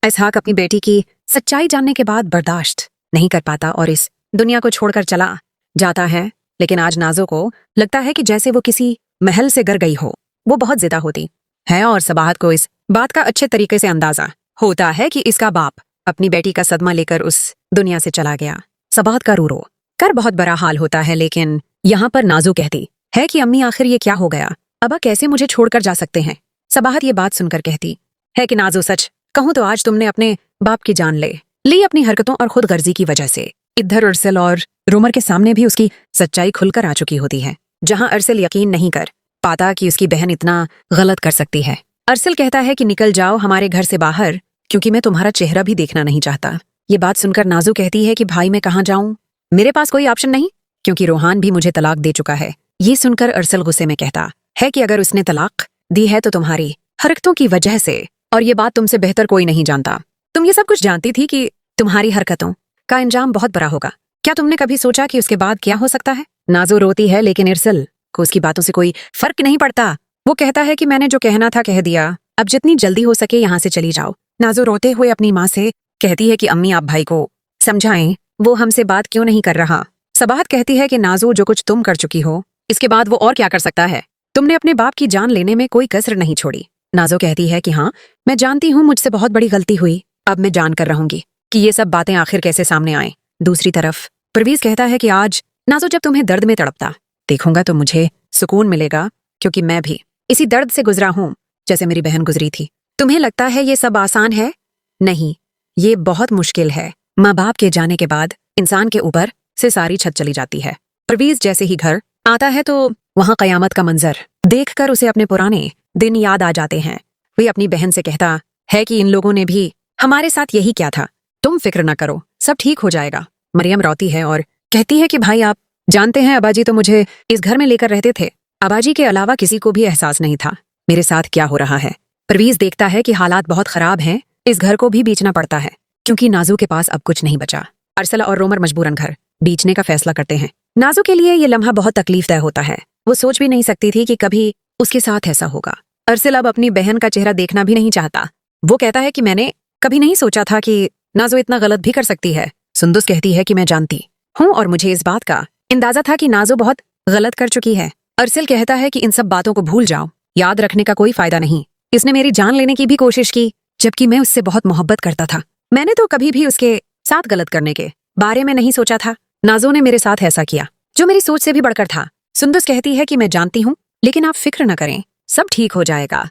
इसहाक अपनी बेटी की सच्चाई जानने के बाद बर्दाश्त नहीं कर पाता और इस दुनिया को छोड़कर चला जाता है। लेकिन आज नाजो को लगता है कि जैसे वो किसी महल से गर गई हो। वो बहुत जिद्दा होती है और सबाहत को इस बात का अच्छे तरीके से अंदाजा होता है कि इसका बाप अपनी बेटी का सदमा लेकर उस दुनिया से चला गया। सबाहत का रो रो कर बहुत बड़ा हाल होता है, लेकिन यहाँ पर नाजो कहती है कि अम्मी आखिर ये क्या हो गया, अबा कैसे मुझे छोड़कर जा सकते हैं। सबाहत ये बात सुनकर कहती है कि नाजो सच कहूं तो आज तुमने अपने बाप की जान ले ली अपनी हरकतों और खुद गर्जी की वजह से। इधर अरसल और रोमर के सामने भी उसकी सच्चाई खुलकर आ चुकी होती है, जहां अरसल यकीन नहीं कर पाता कि उसकी बहन इतना गलत कर सकती है। अरसल कहता है कि निकल जाओ हमारे घर से बाहर, क्योंकि मैं तुम्हारा चेहरा भी देखना नहीं चाहता। ये बात सुनकर नाजो कहती है कि भाई मैं कहाँ जाऊं, मेरे पास कोई ऑप्शन नहीं, क्योंकि रोहान भी मुझे तलाक दे चुका है। ये सुनकर अरसल गुस्से में कहता है कि अगर उसने तलाक दी है तो तुम्हारी हरकतों की वजह से, और ये बात तुमसे बेहतर कोई नहीं जानता। तुम ये सब कुछ जानती थी कि तुम्हारी हरकतों का अंजाम बहुत बड़ा होगा। क्या तुमने कभी सोचा कि उसके बाद क्या हो सकता है? नाजो रोती है, लेकिन अरसल को उसकी बातों से कोई फर्क नहीं पड़ता। वो कहता है कि मैंने जो कहना था कह दिया, अब जितनी जल्दी हो सके यहाँ से चली जाओ। नाजो रोते हुए अपनी माँ से कहती है कि अम्मी आप भाई को समझाएं, वो हमसे बात क्यों नहीं कर रहा। सबाहत कहती है कि नाजो जो कुछ तुम कर चुकी हो इसके बाद वो और क्या कर सकता है, तुमने अपने बाप की जान लेने में कोई कसर नहीं छोड़ी। नाजो कहती है कि हाँ मैं जानती हूँ मुझसे बहुत बड़ी गलती हुई, अब मैं जान कर रहूंगी कि ये सब बातें आखिर कैसे सामने आए। दूसरी तरफ परवीज कहता है कि आज नाजो जब तुम्हें दर्द में तड़पता देखूंगा तो मुझे सुकून मिलेगा, क्योंकि मैं भी इसी दर्द से गुजरा हूं जैसे मेरी बहन गुजरी थी। तुम्हें लगता है ये सब आसान है? नहीं, ये बहुत मुश्किल है। माँ बाप के जाने के बाद इंसान के ऊपर से सारी छत चली जाती है। परवीज जैसे ही घर आता है तो वहां कयामत का मंजर देखकर उसे अपने पुराने दिन याद आ जाते हैं। वे अपनी बहन से कहता है कि इन लोगों ने भी हमारे साथ यही क्या था, तुम फिक्र न करो सब ठीक हो जाएगा। मरियम रोती है और कहती है कि भाई आप जानते हैं अबाजी तो मुझे इस घर में लेकर रहते थे, अबाजी के अलावा किसी को भी एहसास नहीं था मेरे साथ क्या हो रहा है। परवीज देखता है कि हालात बहुत खराब हैं, इस घर को भी बेचना पड़ता है क्योंकि नाजो के पास अब कुछ नहीं बचा। अरसला और रोमर मजबूरन घर बेचने का फैसला करते हैं। नाजो के लिए ये लम्हा बहुत तकलीफदेह होता है। वो सोच भी नहीं सकती थी कि कभी उसके साथ ऐसा होगा। अरसल अब अपनी बहन का चेहरा देखना भी नहीं चाहता। वो कहता है कि मैंने कभी नहीं सोचा था कि नाजो इतना गलत भी कर सकती है। सुंदुस कहती है कि मैं जानती हूँ और मुझे इस बात का अंदाजा था कि नाजो बहुत गलत कर चुकी है। अरसल कहता है कि इन सब बातों को भूल जाओ, याद रखने का कोई फायदा नहीं। इसने मेरी जान लेने की भी कोशिश की जबकि मैं उससे बहुत मोहब्बत करता था। मैंने तो कभी भी उसके साथ गलत करने के बारे में नहीं सोचा था। नाजो ने मेरे साथ ऐसा किया जो मेरी सोच से भी बढ़कर था। सुंदुस कहती है कि मैं जानती हूँ, लेकिन आप फिक्र न करें, सब ठीक हो जाएगा।